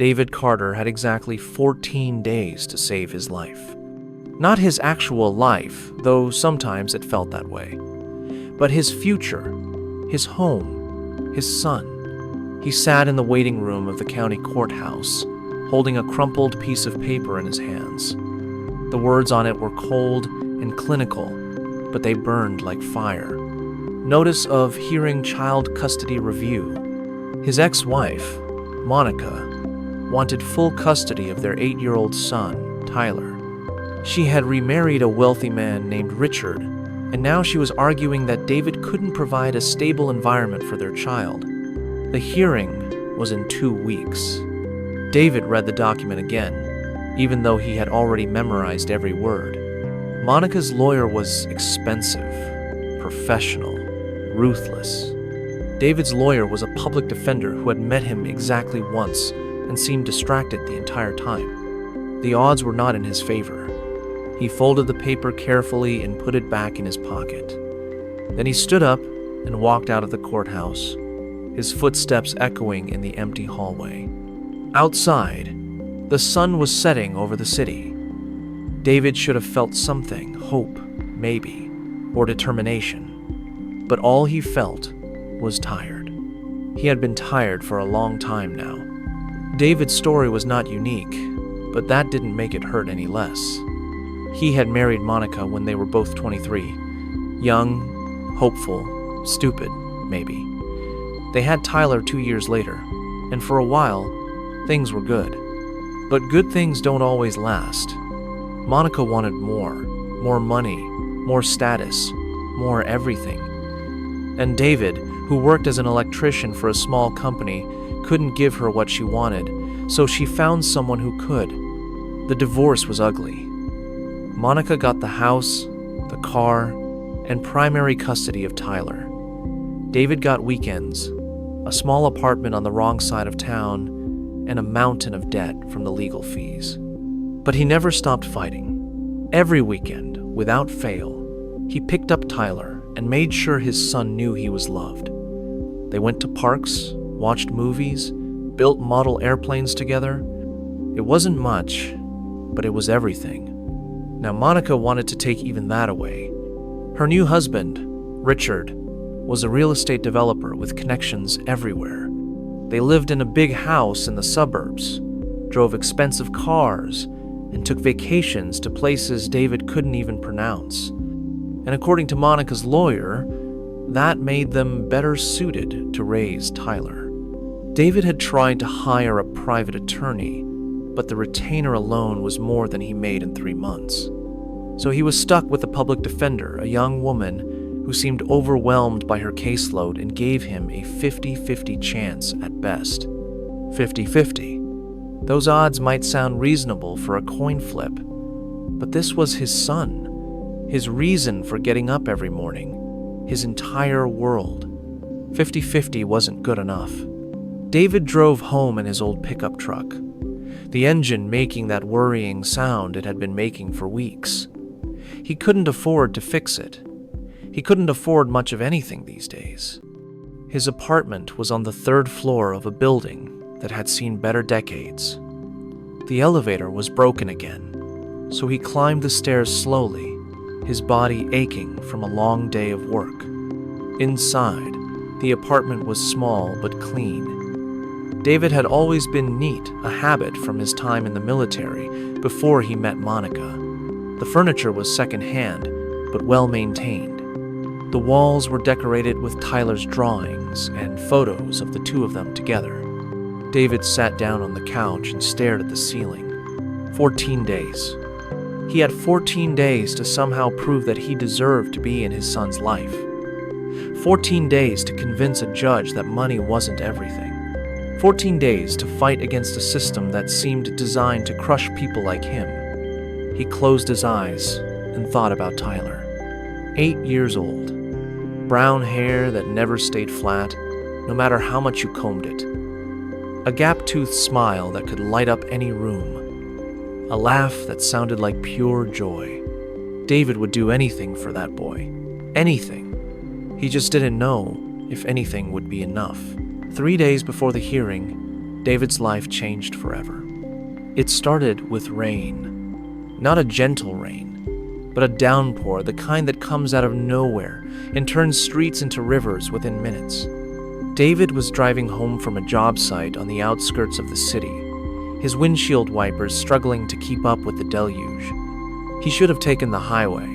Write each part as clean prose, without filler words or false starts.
David Carter had exactly 14 days to save his life. Not his actual life, though sometimes it felt that way, but his future, his home, his son. He sat in the waiting room of the county courthouse, holding a crumpled piece of paper in his hands. The words on it were cold and clinical, but they burned like fire. Notice of hearing child custody review. His ex-wife, Monica, wanted full custody of their 8-year-old son, Tyler. She had remarried a wealthy man named Richard, and now she was arguing that David couldn't provide a stable environment for their child. The hearing was in 2 weeks. David read the document again, even though he had already memorized every word. Monica's lawyer was expensive, professional, ruthless. David's lawyer was a public defender who had met him exactly once and seemed distracted the entire time. The odds were not in his favor. He folded the paper carefully and put it back in his pocket. Then he stood up and walked out of the courthouse, his footsteps echoing in the empty hallway. Outside, the sun was setting over the city. David should have felt something, hope, maybe, or determination. But all he felt was tired. He had been tired for a long time now. David's story was not unique, but that didn't make it hurt any less. He had married Monica when they were both 23. Young, hopeful, stupid, maybe. They had Tyler 2 years later, and for a while, things were good. But good things don't always last. Monica wanted more money, more status, more everything. And David, who worked as an electrician for a small company, couldn't give her what she wanted, so she found someone who could. The divorce was ugly. Monica got the house, the car, and primary custody of Tyler. David got weekends, a small apartment on the wrong side of town, and a mountain of debt from the legal fees. But he never stopped fighting. Every weekend, without fail, he picked up Tyler and made sure his son knew he was loved. They went to parks, watched movies, built model airplanes together. It wasn't much, but it was everything. Now Monica wanted to take even that away. Her new husband, Richard, was a real estate developer with connections everywhere. They lived in a big house in the suburbs, drove expensive cars, and took vacations to places David couldn't even pronounce. And according to Monica's lawyer, that made them better suited to raise Tyler. David had tried to hire a private attorney, but the retainer alone was more than he made in 3 months. So he was stuck with a public defender, a young woman who seemed overwhelmed by her caseload and gave him a 50-50 chance at best. 50-50. Those odds might sound reasonable for a coin flip, but this was his son, his reason for getting up every morning, his entire world. 50-50 wasn't good enough. David drove home in his old pickup truck, the engine making that worrying sound it had been making for weeks. He couldn't afford to fix it. He couldn't afford much of anything these days. His apartment was on the 3rd floor of a building that had seen better decades. The elevator was broken again, so he climbed the stairs slowly, his body aching from a long day of work. Inside, the apartment was small but clean. David had always been neat, a habit from his time in the military before he met Monica. The furniture was second-hand, but well-maintained. The walls were decorated with Tyler's drawings and photos of the two of them together. David sat down on the couch and stared at the ceiling. 14 days. He had 14 days to somehow prove that he deserved to be in his son's life. 14 days to convince a judge that money wasn't everything. 14 days to fight against a system that seemed designed to crush people like him. He closed his eyes and thought about Tyler. 8 years old. Brown hair that never stayed flat, no matter how much you combed it. A gap-toothed smile that could light up any room. A laugh that sounded like pure joy. David would do anything for that boy. Anything. He just didn't know if anything would be enough. 3 days before the hearing, David's life changed forever. It started with rain. Not a gentle rain, but a downpour, the kind that comes out of nowhere and turns streets into rivers within minutes. David was driving home from a job site on the outskirts of the city, his windshield wipers struggling to keep up with the deluge. He should have taken the highway,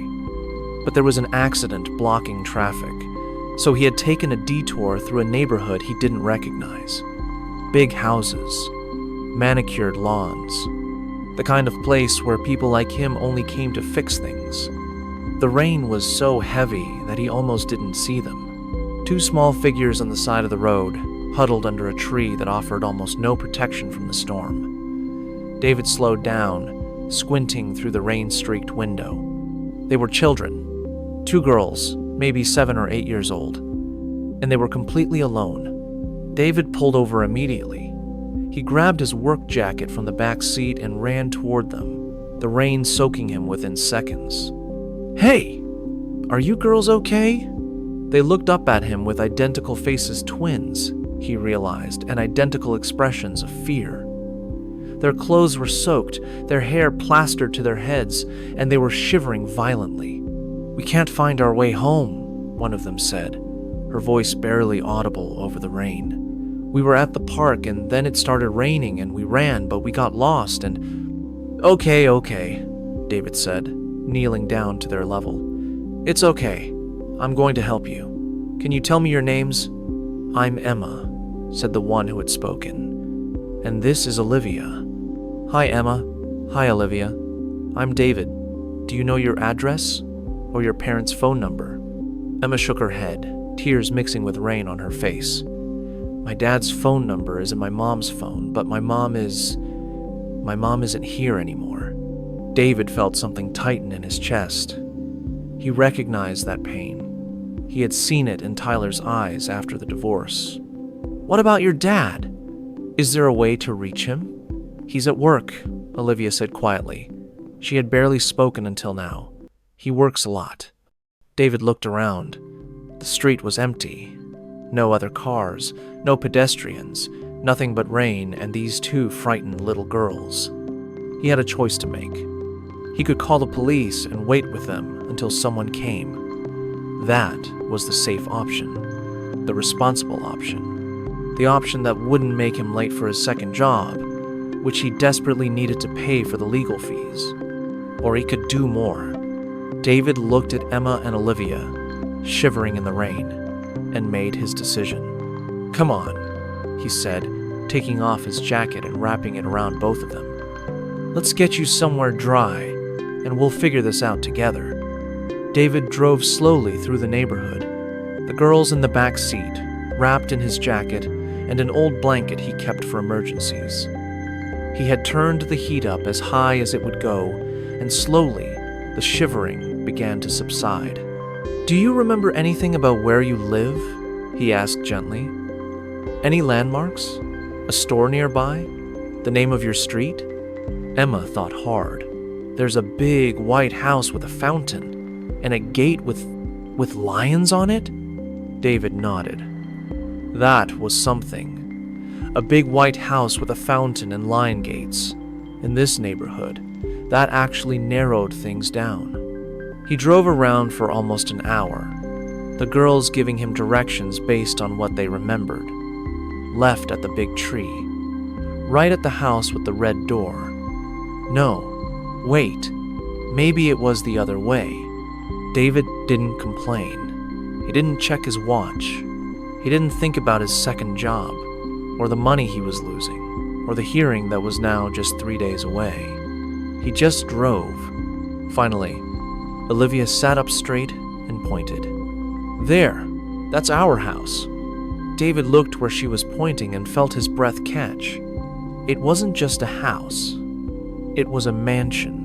but there was an accident blocking traffic, so he had taken a detour through a neighborhood he didn't recognize. Big houses, manicured lawns, the kind of place where people like him only came to fix things. The rain was so heavy that he almost didn't see them. Two small figures on the side of the road, huddled under a tree that offered almost no protection from the storm. David slowed down, squinting through the rain-streaked window. They were children, two girls, maybe 7 or 8 years old, and they were completely alone. David pulled over immediately. He grabbed his work jacket from the back seat and ran toward them, the rain soaking him within seconds. "Hey! Are you girls okay?" They looked up at him with identical faces, twins, he realized, and identical expressions of fear. Their clothes were soaked, their hair plastered to their heads, and they were shivering violently. "We can't find our way home," one of them said, her voice barely audible over the rain. "We were at the park and then it started raining and we ran, but we got lost and—" Okay, David said, kneeling down to their level. "It's okay. I'm going to help you. Can you tell me your names?" "I'm Emma," said the one who had spoken. "And this is Olivia." "Hi, Emma." "Hi, Olivia. I'm David. Do you know your address? Or your parents' phone number?" Emma shook her head, tears mixing with rain on her face. "My dad's phone number is in my mom's phone, but my mom isn't here anymore." David felt something tighten in his chest. He recognized that pain. He had seen it in Tyler's eyes after the divorce. "What about your dad? Is there a way to reach him?" "He's at work," Olivia said quietly. She had barely spoken until now. "He works a lot." David looked around. The street was empty. No other cars, no pedestrians, nothing but rain and these two frightened little girls. He had a choice to make. He could call the police and wait with them until someone came. That was the safe option, the responsible option, the option that wouldn't make him late for his second job, which he desperately needed to pay for the legal fees. Or he could do more. David looked at Emma and Olivia, shivering in the rain, and made his decision. "Come on," he said, taking off his jacket and wrapping it around both of them. "Let's get you somewhere dry, and we'll figure this out together." David drove slowly through the neighborhood, the girls in the back seat, wrapped in his jacket and an old blanket he kept for emergencies. He had turned the heat up as high as it would go, and slowly the shivering began to subside. "Do you remember anything about where you live?" he asked gently. "Any landmarks? A store nearby? The name of your street?" Emma thought hard. "There's a big white house with a fountain, and a gate with lions on it?" David nodded. That was something. A big white house with a fountain and lion gates. In this neighborhood, that actually narrowed things down. He drove around for almost an hour, the girls giving him directions based on what they remembered. Left at the big tree, right at the house with the red door. No, wait, maybe it was the other way. David didn't complain. He didn't check his watch. He didn't think about his second job, or the money he was losing, or the hearing that was now just 3 days away. He just drove. Finally, Olivia sat up straight and pointed. "There, that's our house." David looked where she was pointing and felt his breath catch. It wasn't just a house. It was a mansion.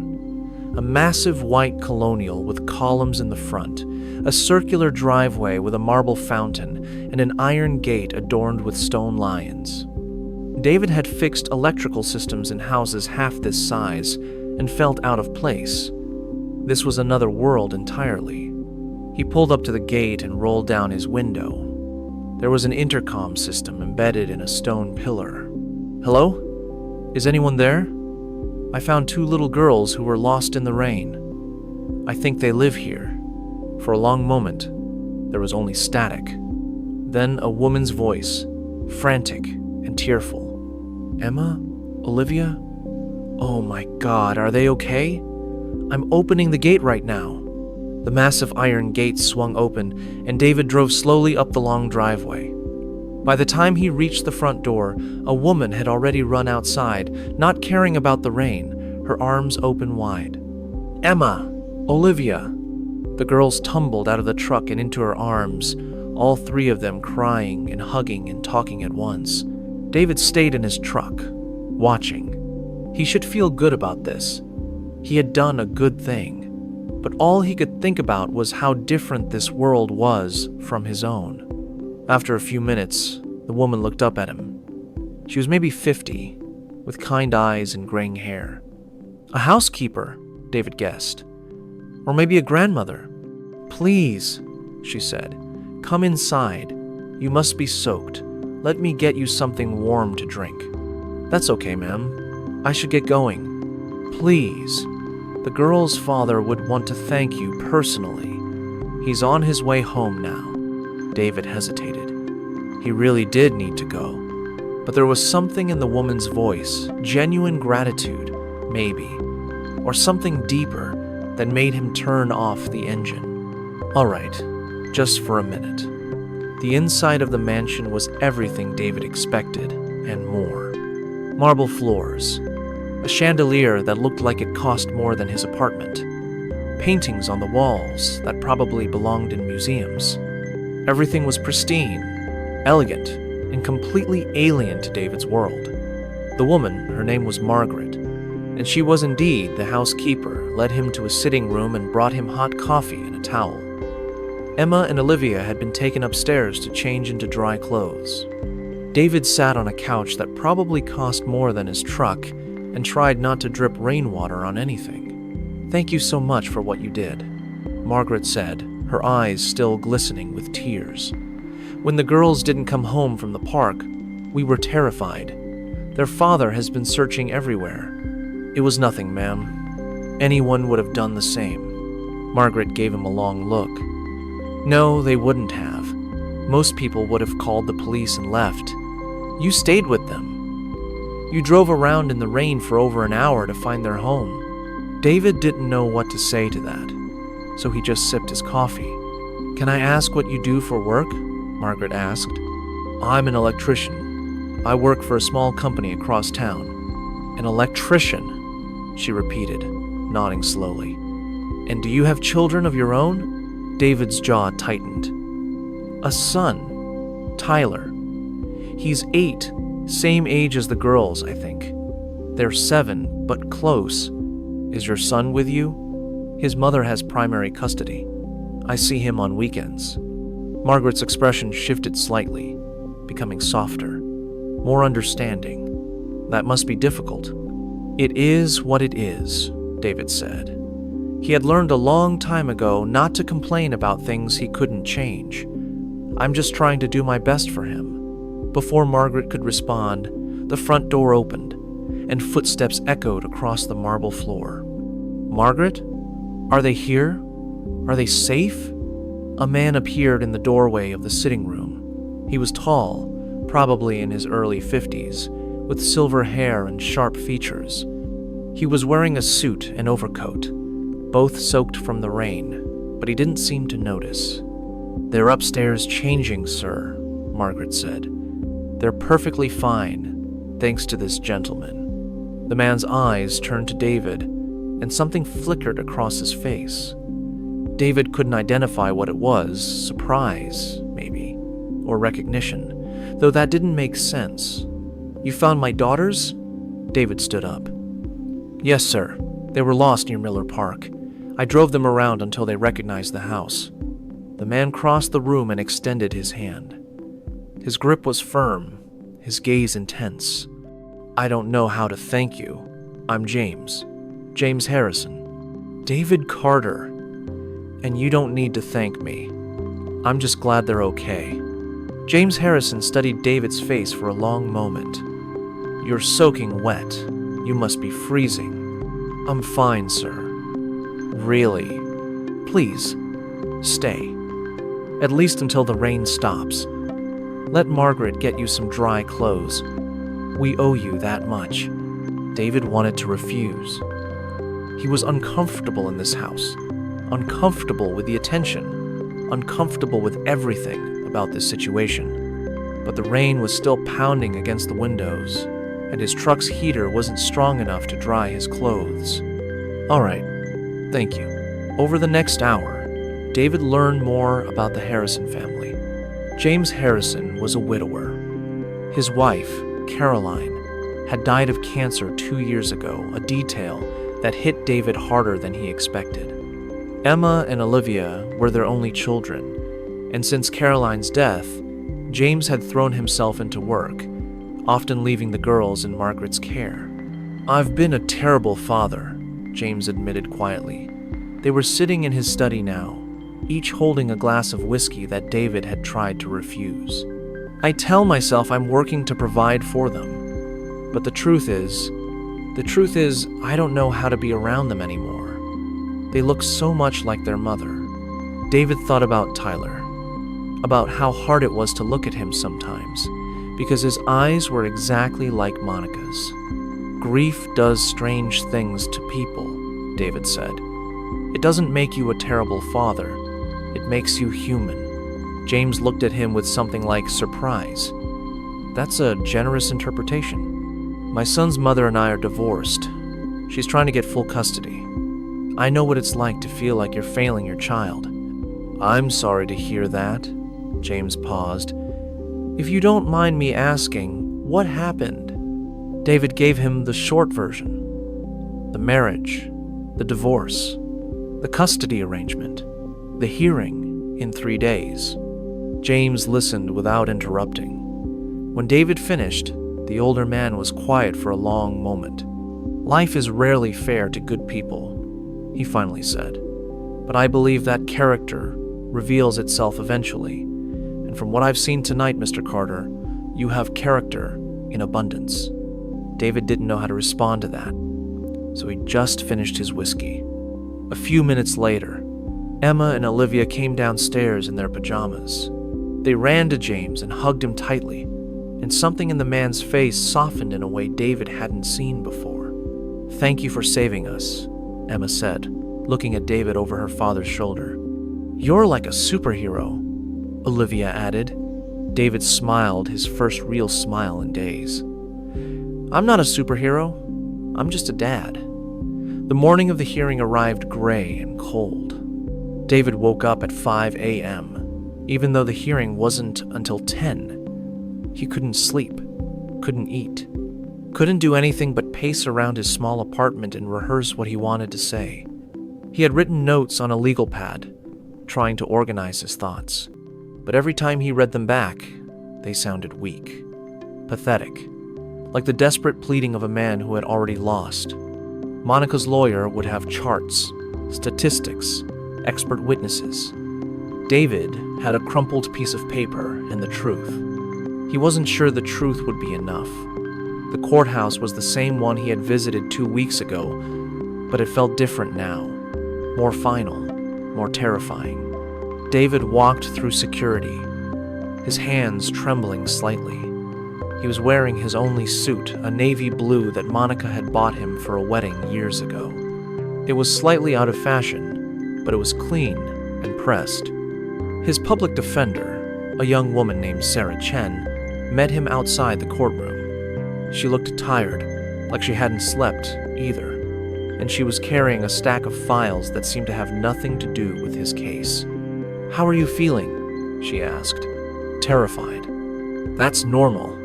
A massive white colonial with columns in the front, a circular driveway with a marble fountain, and an iron gate adorned with stone lions. David had fixed electrical systems in houses half this size and felt out of place. This was another world entirely. He pulled up to the gate and rolled down his window. There was an intercom system embedded in a stone pillar. Hello? Is anyone there? I found 2 little girls who were lost in the rain. I think they live here." For a long moment, there was only static. Then a woman's voice, frantic and tearful. "Emma? Olivia? Oh my God, are they okay? I'm opening the gate right now." The massive iron gate swung open, and David drove slowly up the long driveway. By the time he reached the front door, a woman had already run outside, not caring about the rain, her arms open wide. "Emma! Olivia!" The girls tumbled out of the truck and into her arms, all 3 of them crying and hugging and talking at once. David stayed in his truck, watching. He should feel good about this. He had done a good thing. But all he could think about was how different this world was from his own. After a few minutes, the woman looked up at him. She was maybe 50, with kind eyes and graying hair. A housekeeper, David guessed. Or maybe a grandmother. "Please," she said, "come inside. You must be soaked. Let me get you something warm to drink." "That's okay, ma'am. I should get going." "Please. The girl's father would want to thank you personally. He's on his way home now." David hesitated. He really did need to go. But there was something in the woman's voice, genuine gratitude, maybe, or something deeper that made him turn off the engine. All right, just for a minute. The inside of the mansion was everything David expected, and more. Marble floors, a chandelier that looked like it cost more than his apartment, paintings on the walls that probably belonged in museums. Everything was pristine, elegant, and completely alien to David's world. The woman, her name was Margaret, and she was indeed the housekeeper, led him to a sitting room and brought him hot coffee and a towel. Emma and Olivia had been taken upstairs to change into dry clothes. David sat on a couch that probably cost more than his truck and tried not to drip rainwater on anything. "Thank you so much for what you did," Margaret said, her eyes still glistening with tears. "When the girls didn't come home from the park, we were terrified. Their father has been searching everywhere." "It was nothing, ma'am. Anyone would have done the same." Margaret gave him a long look. "No, they wouldn't have. Most people would have called the police and left. You stayed with them. You drove around in the rain for over an hour to find their home." David didn't know what to say to that, so he just sipped his coffee. "Can I ask what you do for work?" Margaret asked. "I'm an electrician. I work for a small company across town." "An electrician," she repeated, nodding slowly. "And do you have children of your own?" David's jaw tightened. "A son, Tyler. He's 8, same age as the girls, I think. They're 7, but close. Is your son with you?" "His mother has primary custody. I see him on weekends." Margaret's expression shifted slightly, becoming softer, more understanding. "That must be difficult." "It is what it is," David said. He had learned a long time ago not to complain about things he couldn't change. "I'm just trying to do my best for him." Before Margaret could respond, the front door opened, and footsteps echoed across the marble floor. "Margaret? Are they here? Are they safe?" A man appeared in the doorway of the sitting room. He was tall, probably in his early 50s, with silver hair and sharp features. He was wearing a suit and overcoat, both soaked from the rain, but he didn't seem to notice. "They're upstairs changing, sir," Margaret said. "They're perfectly fine, thanks to this gentleman." The man's eyes turned to David, and something flickered across his face. David couldn't identify what it was, surprise, maybe, or recognition, though that didn't make sense. "You found my daughters?" David stood up. "Yes, sir. They were lost near Miller Park. I drove them around until they recognized the house." The man crossed the room and extended his hand. His grip was firm, his gaze intense. "I don't know how to thank you. I'm James Harrison." "David Carter. And you don't need to thank me. I'm just glad they're okay." James Harrison studied David's face for a long moment. You're soaking wet. You must be freezing." "I'm fine, sir." "Really? Please, stay. At least until the rain stops. Let Margaret get you some dry clothes. We owe you that much." David wanted to refuse. He was uncomfortable in this house, uncomfortable with the attention, uncomfortable with everything about this situation. But the rain was still pounding against the windows, and his truck's heater wasn't strong enough to dry his clothes. "All right, thank you." Over the next hour, David learned more about the Harrison family. James Harrison was a widower. His wife, Caroline, had died of cancer 2 years ago, a detail that hit David harder than he expected. Emma and Olivia were their only children, and since Caroline's death, James had thrown himself into work, often leaving the girls in Margaret's care. "I've been a terrible father," James admitted quietly. They were sitting in his study now, each holding a glass of whiskey that David had tried to refuse. "I tell myself I'm working to provide for them, but the truth is, I don't know how to be around them anymore. They look so much like their mother." David thought about Tyler, about how hard it was to look at him sometimes, because his eyes were exactly like Monica's. "Grief does strange things to people," David said. "It doesn't make you a terrible father. It makes you human." James looked at him with something like surprise. "That's a generous interpretation. My son's mother and I are divorced. She's trying to get full custody. I know what it's like to feel like you're failing your child." "I'm sorry to hear that." James paused. "If you don't mind me asking, what happened?" David gave him the short version. The marriage, the divorce, the custody arrangement, the hearing in 3 days. James listened without interrupting. When David finished, the older man was quiet for a long moment. "Life is rarely fair to good people," he finally said. "But I believe that character reveals itself eventually. And from what I've seen tonight, Mr. Carter, you have character in abundance." David didn't know how to respond to that, so he just finished his whiskey. A few minutes later, Emma and Olivia came downstairs in their pajamas. They ran to James and hugged him tightly, and something in the man's face softened in a way David hadn't seen before. "Thank you for saving us," Emma said, looking at David over her father's shoulder. "You're like a superhero," Olivia added. David smiled, his first real smile in days. "I'm not a superhero. I'm just a dad." The morning of the hearing arrived gray and cold. David woke up at 5 a.m., even though the hearing wasn't until 10. He couldn't sleep, couldn't eat, couldn't do anything but pace around his small apartment and rehearse what he wanted to say. He had written notes on a legal pad, trying to organize his thoughts. But every time he read them back, they sounded weak, pathetic, like the desperate pleading of a man who had already lost. Monica's lawyer would have charts, statistics, expert witnesses. David had a crumpled piece of paper and the truth. He wasn't sure the truth would be enough. The courthouse was the same one he had visited 2 weeks ago, but it felt different now, more final, more terrifying. David walked through security, his hands trembling slightly. He was wearing his only suit, a navy blue that Monica had bought him for a wedding years ago. It was slightly out of fashion, but it was clean and pressed. His public defender, a young woman named Sarah Chen, met him outside the courtroom. She looked tired, like she hadn't slept either, and she was carrying a stack of files that seemed to have nothing to do with his case. "How are you feeling?" she asked, terrified. "That's normal."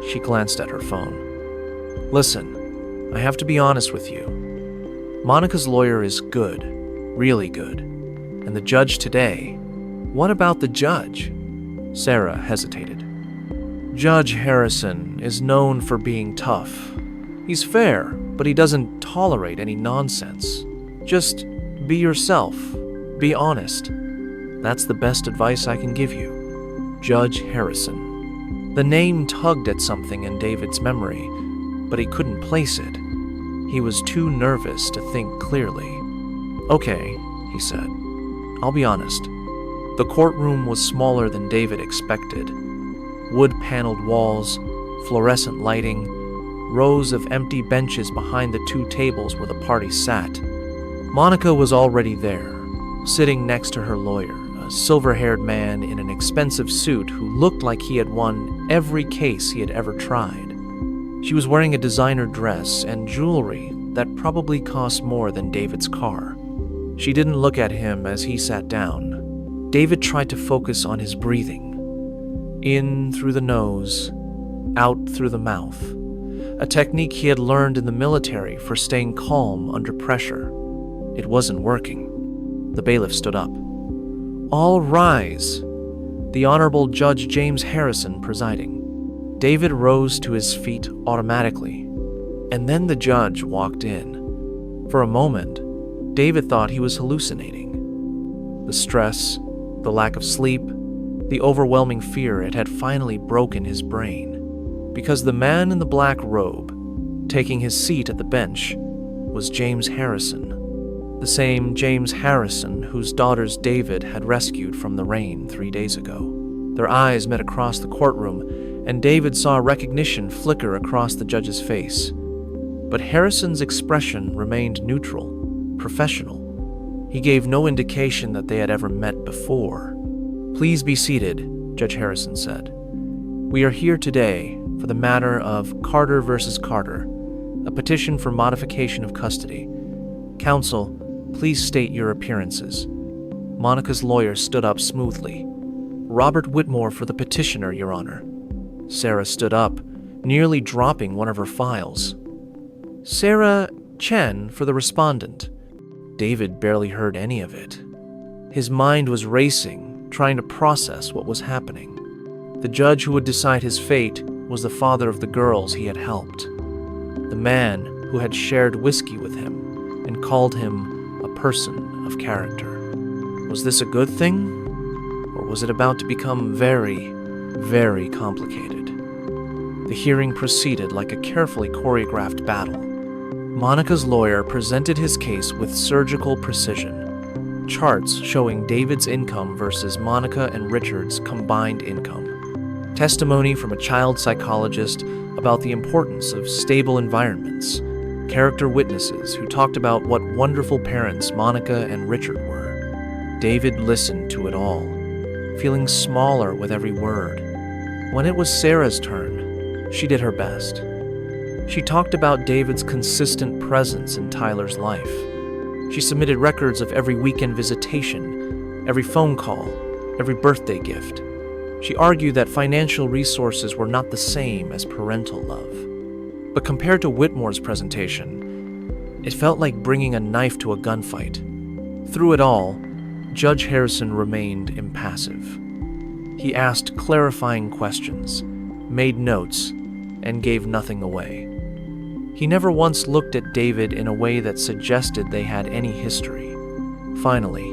She glanced at her phone. "Listen, I have to be honest with you. Monica's lawyer is good, really good. And the judge today..." "What about the judge?" Sarah hesitated. "Judge Harrison is known for being tough. He's fair, but he doesn't tolerate any nonsense. Just be yourself, be honest. That's the best advice I can give you. Judge Harrison." The name tugged at something in David's memory, but he couldn't place it. He was too nervous to think clearly. "Okay," he said. "I'll be honest. The courtroom was smaller than David expected. Wood-paneled walls, fluorescent lighting, rows of empty benches behind the two tables where the party sat. Monica was already there, sitting next to her lawyer, a silver-haired man in an expensive suit who looked like he had won every case he had ever tried. She was wearing a designer dress and jewelry that probably cost more than David's car. She didn't look at him as he sat down. David tried to focus on his breathing. In through the nose, out through the mouth. A technique he had learned in the military for staying calm under pressure. It wasn't working. The bailiff stood up. "All rise." The Honorable Judge James Harrison presiding. David rose to his feet automatically, and then the judge walked in. For a moment, David thought he was hallucinating. The stress, the lack of sleep, the overwhelming fear, it had finally broken his brain. Because the man in the black robe, taking his seat at the bench, was James Harrison. The same James Harrison whose daughters David had rescued from the rain 3 days ago. Their eyes met across the courtroom, and David saw recognition flicker across the judge's face. But Harrison's expression remained neutral, professional. He gave no indication that they had ever met before. "Please be seated," Judge Harrison said. "We are here today for the matter of Carter versus Carter, a petition for modification of custody. Counsel, please state your appearances." Monica's lawyer stood up smoothly. "Robert Whitmore for the petitioner, Your Honor." Sarah stood up, nearly dropping one of her files. "Sarah Chen for the respondent." David barely heard any of it. His mind was racing, trying to process what was happening. The judge who would decide his fate was the father of the girls he had helped. The man who had shared whiskey with him and called him a person of character. Was this a good thing? Or was it about to become very, very complicated? The hearing proceeded like a carefully choreographed battle. Monica's lawyer presented his case with surgical precision. Charts showing David's income versus Monica and Richard's combined income. Testimony from a child psychologist about the importance of stable environments. Character witnesses who talked about what wonderful parents Monica and Richard were. David listened to it all, feeling smaller with every word. When it was Sarah's turn, she did her best. She talked about David's consistent presence in Tyler's life. She submitted records of every weekend visitation, every phone call, every birthday gift. She argued that financial resources were not the same as parental love. But compared to Whitmore's presentation, it felt like bringing a knife to a gunfight. Through it all, Judge Harrison remained impassive. He asked clarifying questions, made notes, and gave nothing away. He never once looked at David in a way that suggested they had any history. Finally,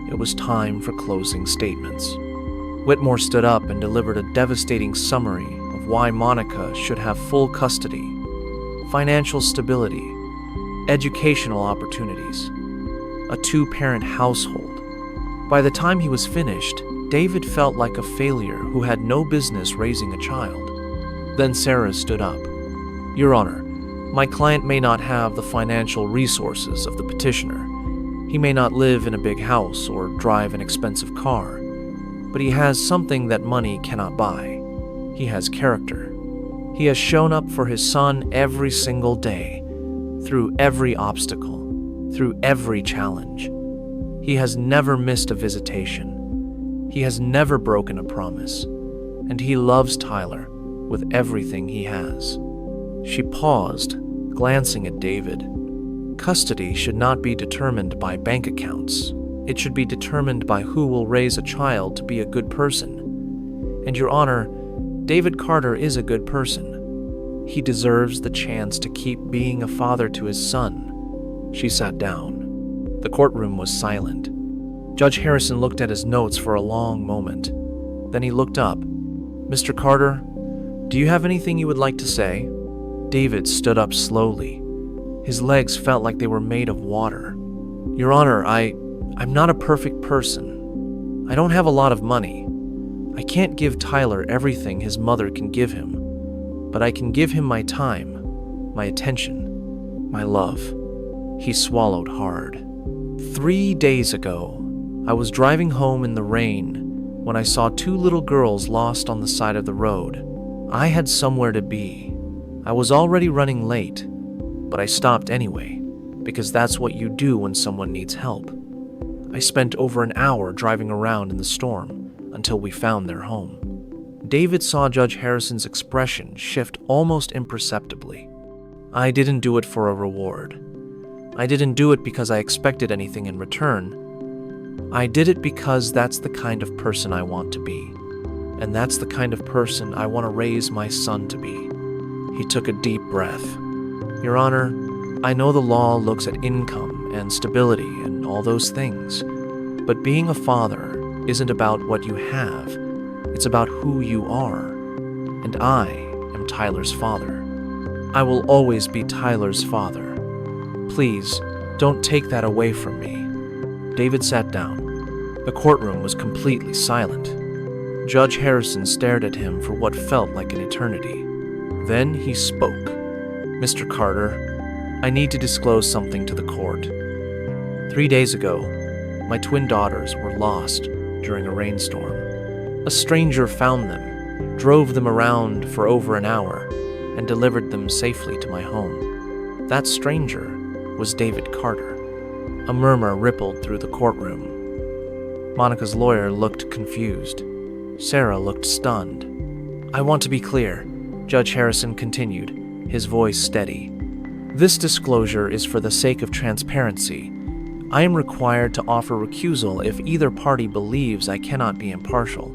it was time for closing statements. Whitmore stood up and delivered a devastating summary of why Monica should have full custody, financial stability, educational opportunities, a two-parent household. By the time he was finished, David felt like a failure who had no business raising a child. Then Sarah stood up. "Your Honor, my client may not have the financial resources of the petitioner. He may not live in a big house or drive an expensive car, but he has something that money cannot buy. He has character. He has shown up for his son every single day, through every obstacle, through every challenge. He has never missed a visitation. He has never broken a promise, and he loves Tyler with everything he has." She paused, glancing at David. Custody should not be determined by bank accounts. It should be determined by who will raise a child to be a good person. And Your Honor, David Carter is a good person. He deserves the chance to keep being a father to his son. She sat down. The courtroom was silent. Judge Harrison looked at his notes for a long moment. Then he looked up. "Mr. Carter, do you have anything you would like to say?" David stood up slowly. His legs felt like they were made of water. Your Honor, I'm not a perfect person. I don't have a lot of money. I can't give Tyler everything his mother can give him, but I can give him my time, my attention, my love. He swallowed hard. 3 days ago, I was driving home in the rain when I saw 2 little girls lost on the side of the road. I had somewhere to be. I was already running late, but I stopped anyway, because that's what you do when someone needs help. I spent over an hour driving around in the storm until we found their home. David saw Judge Harrison's expression shift almost imperceptibly. I didn't do it for a reward. I didn't do it because I expected anything in return. I did it because that's the kind of person I want to be, and that's the kind of person I want to raise my son to be. He took a deep breath. Your Honor, I know the law looks at income and stability and all those things, but being a father isn't about what you have. It's about who you are, and I am Tyler's father. I will always be Tyler's father. Please, don't take that away from me. David sat down. The courtroom was completely silent. Judge Harrison stared at him for what felt like an eternity. Then he spoke. Mr. Carter, I need to disclose something to the court. 3 days ago, my twin daughters were lost during a rainstorm. A stranger found them, drove them around for over an hour, and delivered them safely to my home. That stranger was David Carter. A murmur rippled through the courtroom. Monica's lawyer looked confused. Sarah looked stunned. I want to be clear, Judge Harrison continued, his voice steady. This disclosure is for the sake of transparency. I am required to offer recusal if either party believes I cannot be impartial.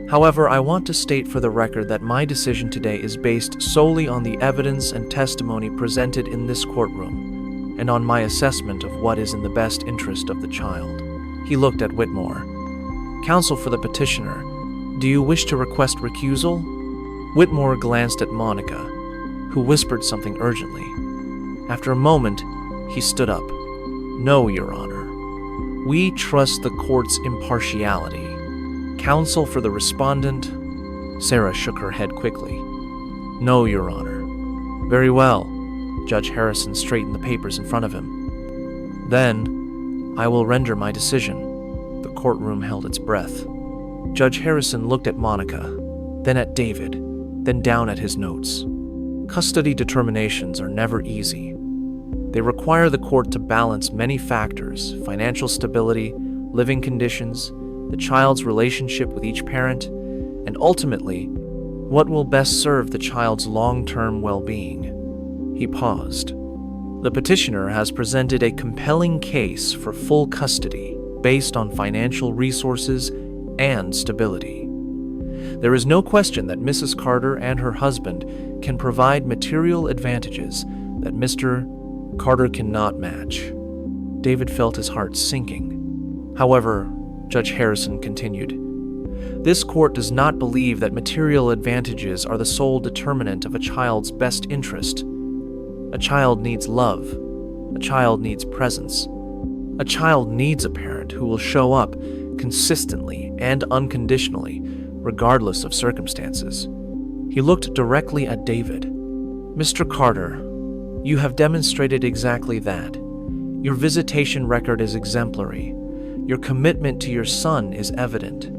However, I want to state for the record that my decision today is based solely on the evidence and testimony presented in this courtroom, and on my assessment of what is in the best interest of the child. He looked at Whitmore. Counsel for the petitioner, do you wish to request recusal? Whitmore glanced at Monica, who whispered something urgently. After a moment, he stood up. No, Your Honor. We trust the court's impartiality. Counsel for the respondent? Sarah shook her head quickly. No, Your Honor. Very well. Judge Harrison straightened the papers in front of him. Then, I will render my decision. The courtroom held its breath. Judge Harrison looked at Monica, then at David, then down at his notes. Custody determinations are never easy. They require the court to balance many factors: financial stability, living conditions, the child's relationship with each parent, and ultimately, what will best serve the child's long-term well-being. He paused. The petitioner has presented a compelling case for full custody based on financial resources and stability. There is no question that Mrs. Carter and her husband can provide material advantages that Mr. Carter cannot match. David felt his heart sinking. However, Judge Harrison continued, this court does not believe that material advantages are the sole determinant of a child's best interest. A child needs love. A child needs presence. A child needs a parent who will show up consistently and unconditionally, regardless of circumstances. He looked directly at David. Mr. Carter, you have demonstrated exactly that. Your visitation record is exemplary. Your commitment to your son is evident.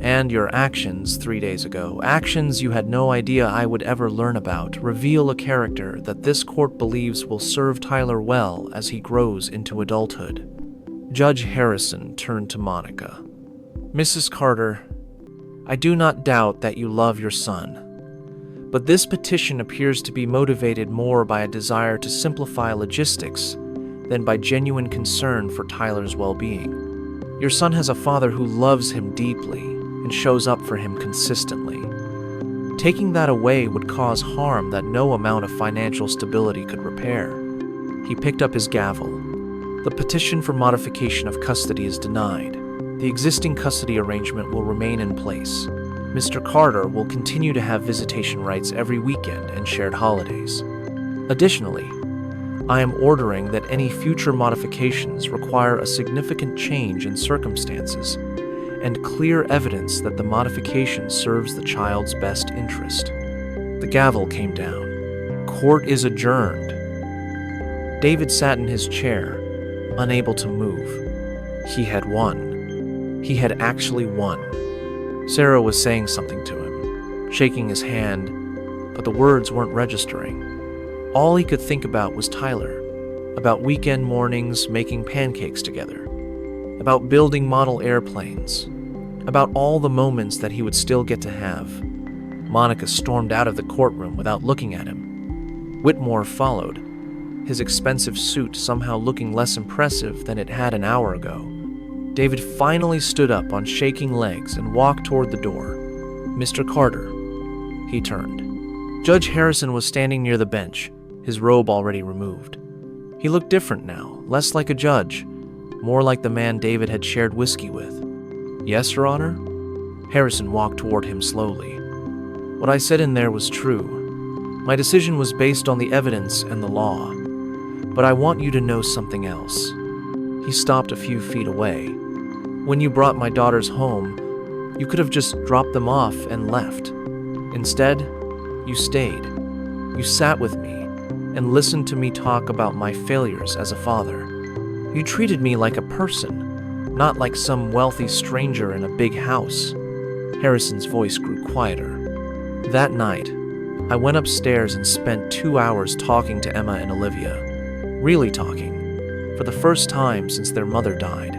And your actions 3 days ago, actions you had no idea I would ever learn about, reveal a character that this court believes will serve Tyler well as he grows into adulthood. Judge Harrison turned to Monica. Mrs. Carter, I do not doubt that you love your son, but this petition appears to be motivated more by a desire to simplify logistics than by genuine concern for Tyler's well-being. Your son has a father who loves him deeply and shows up for him consistently. Taking that away would cause harm that no amount of financial stability could repair. He picked up his gavel. The petition for modification of custody is denied. The existing custody arrangement will remain in place. Mr. Carter will continue to have visitation rights every weekend and shared holidays. Additionally, I am ordering that any future modifications require a significant change in circumstances and clear evidence that the modification serves the child's best interest. The gavel came down. Court is adjourned. David sat in his chair, unable to move. He had won. He had actually won. Sarah was saying something to him, shaking his hand, but the words weren't registering. All he could think about was Tyler, about weekend mornings making pancakes together, about building model airplanes, about all the moments that he would still get to have. Monica stormed out of the courtroom without looking at him. Whitmore followed, his expensive suit somehow looking less impressive than it had an hour ago. David finally stood up on shaking legs and walked toward the door. "Mr. Carter." He turned. Judge Harrison was standing near the bench, his robe already removed. He looked different now, less like a judge, more like the man David had shared whiskey with. "Yes, Your Honor?" Harrison walked toward him slowly. "What I said in there was true. My decision was based on the evidence and the law. But I want you to know something else." He stopped a few feet away. "When you brought my daughters home, you could have just dropped them off and left. Instead, you stayed. You sat with me and listened to me talk about my failures as a father. You treated me like a person, not like some wealthy stranger in a big house." Harrison's voice grew quieter. "That night, I went upstairs and spent 2 hours talking to Emma and Olivia. Really talking, for the first time since their mother died.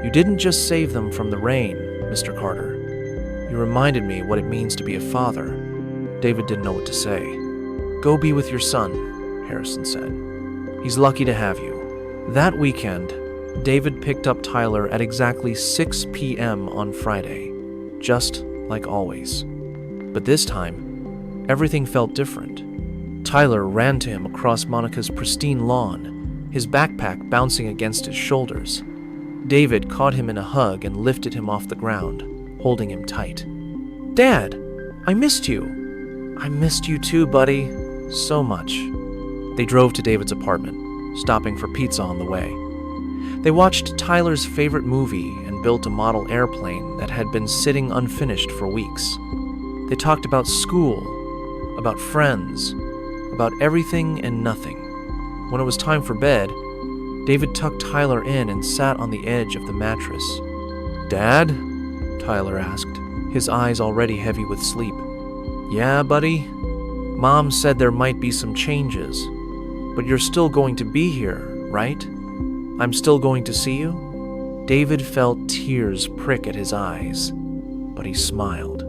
You didn't just save them from the rain, Mr. Carter. You reminded me what it means to be a father." David didn't know what to say. "Go be with your son," Harrison said. "He's lucky to have you." That weekend, David picked up Tyler at exactly 6 p.m. on Friday, just like always. But this time, everything felt different. Tyler ran to him across Monica's pristine lawn, his backpack bouncing against his shoulders. David caught him in a hug and lifted him off the ground, holding him tight. "Dad, I missed you." "I missed you too, buddy. So much." They drove to David's apartment, stopping for pizza on the way. They watched Tyler's favorite movie and built a model airplane that had been sitting unfinished for weeks. They talked about school, about friends, about everything and nothing. When it was time for bed, David tucked Tyler in and sat on the edge of the mattress. "Dad?" Tyler asked, his eyes already heavy with sleep. "Yeah, buddy? Mom said there might be some changes, but you're still going to be here, right? I'm still going to see you?" David felt tears prick at his eyes, but he smiled.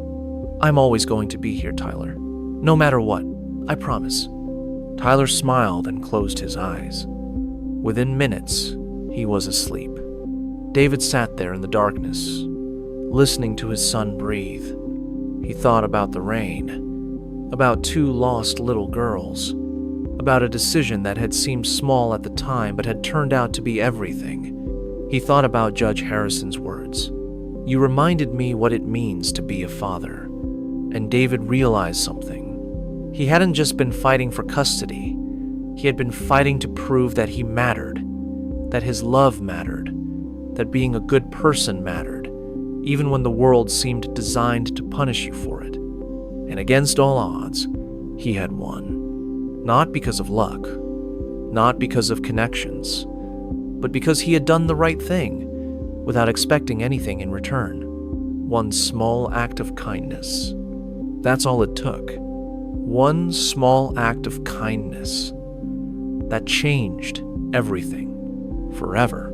"I'm always going to be here, Tyler. No matter what, I promise." Tyler smiled and closed his eyes. Within minutes, he was asleep. David sat there in the darkness, listening to his son breathe. He thought about the rain, about 2 lost little girls, about a decision that had seemed small at the time but had turned out to be everything. He thought about Judge Harrison's words. "You reminded me what it means to be a father." And David realized something. He hadn't just been fighting for custody. He had been fighting to prove that he mattered, that his love mattered, that being a good person mattered, even when the world seemed designed to punish you for it. And against all odds, he had won. Not because of luck, not because of connections, but because he had done the right thing without expecting anything in return. One small act of kindness. That's all it took. One small act of kindness that changed everything forever.